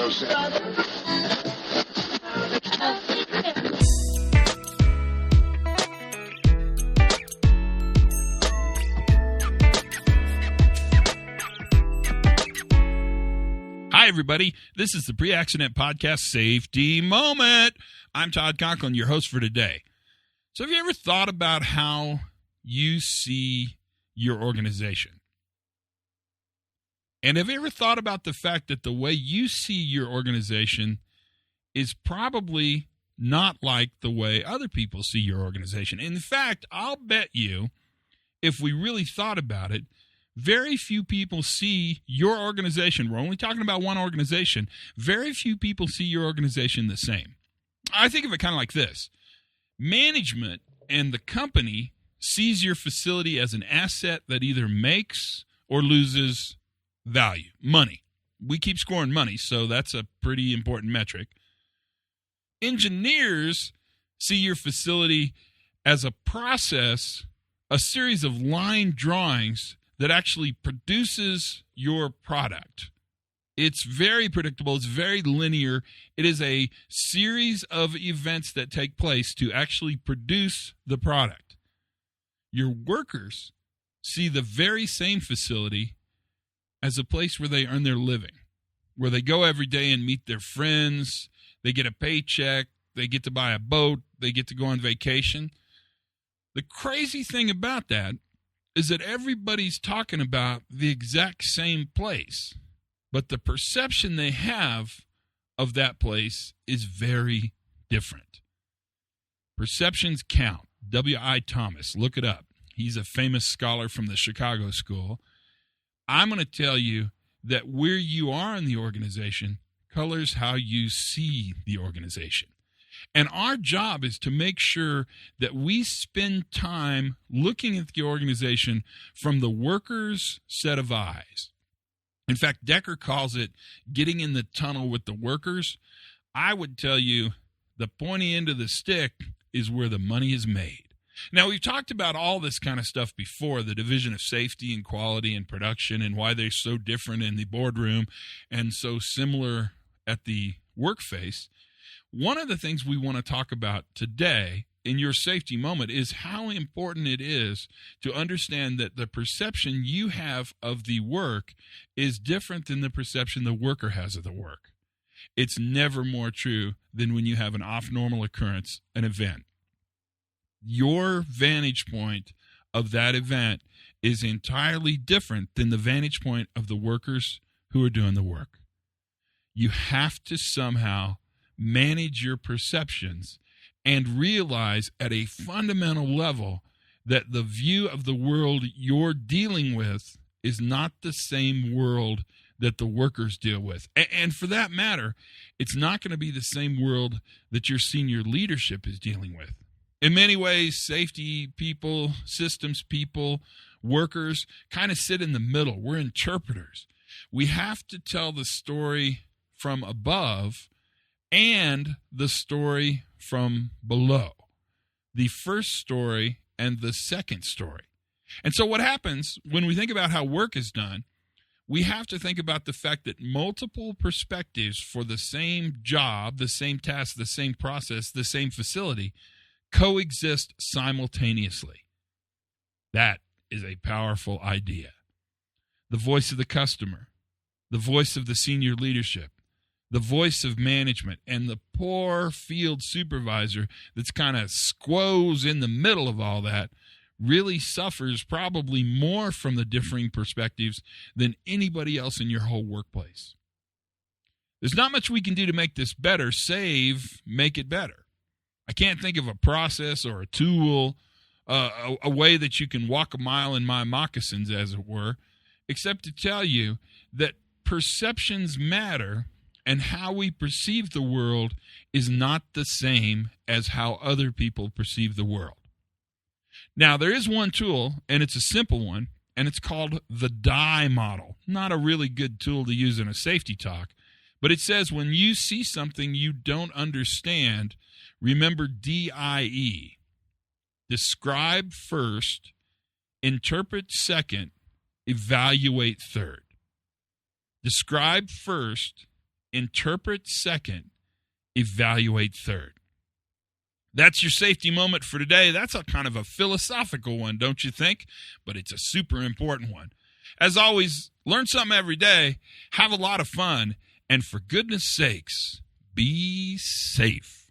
Hi, everybody. This is the Pre-Accident Podcast Safety Moment. I'm Todd Conklin, your host for today. So have you ever thought about how you see your organization? And have you ever thought about the fact that the way you see your organization is probably not like the way other people see your organization? In fact, I'll bet you, if we really thought about it, very few people see your organization. We're only talking about one organization. Very few people see your organization the same. I think of it kind of like this. Management and the company sees your facility as an asset that either makes or loses value, money. We keep scoring money, so that's a pretty important metric. Engineers see your facility as a process, a series of line drawings that actually produces your product. It's very predictable. It's very linear. It is a series of events that take place to actually produce the product. Your workers see the very same facility as a place where they earn their living, where they go every day and meet their friends, they get a paycheck, they get to buy a boat, they get to go on vacation. The crazy thing about that is that everybody's talking about the exact same place, but the perception they have of that place is very different. Perceptions count. W.I. Thomas, look it up. He's a famous scholar from the Chicago School. I'm going to tell you that where you are in the organization colors how you see the organization. And our job is to make sure that we spend time looking at the organization from the workers' set of eyes. In fact, Decker calls it getting in the tunnel with the workers. I would tell you the pointy end of the stick is where the money is made. Now, we've talked about all this kind of stuff before, the division of safety and quality and production and why they're so different in the boardroom and so similar at the workface. One of the things we want to talk about today in your safety moment is how important it is to understand that the perception you have of the work is different than the perception the worker has of the work. It's never more true than when you have an off-normal occurrence, an event. Your vantage point of that event is entirely different than the vantage point of the workers who are doing the work. You have to somehow manage your perceptions and realize at a fundamental level that the view of the world you're dealing with is not the same world that the workers deal with. And for that matter, it's not going to be the same world that your senior leadership is dealing with. In many ways, safety people, systems people, workers kind of sit in the middle. We're interpreters. We have to tell the story from above and the story from below, the first story and the second story. And so what happens when we think about how work is done, we have to think about the fact that multiple perspectives for the same job, the same task, the same process, the same facility coexist simultaneously. That is a powerful idea. The voice of the customer, the voice of the senior leadership, the voice of management, and the poor field supervisor that's kind of squoze in the middle of all that really suffers probably more from the differing perspectives than anybody else in your whole workplace. There's not much we can do to make this better, save make it better. I can't think of a process or a tool, a way that you can walk a mile in my moccasins, as it were, except to tell you that perceptions matter. And how we perceive the world is not the same as how other people perceive the world. Now, there is one tool, and it's a simple one, and it's called the DIE model. Not a really good tool to use in a safety talk, but it says when you see something you don't understand, remember DIE. Describe first, interpret second, evaluate third. Describe first, interpret second, evaluate third. That's your safety moment for today. That's a kind of a philosophical one, don't you think? But it's a super important one. As always, learn something every day, have a lot of fun, and for goodness sakes, be safe.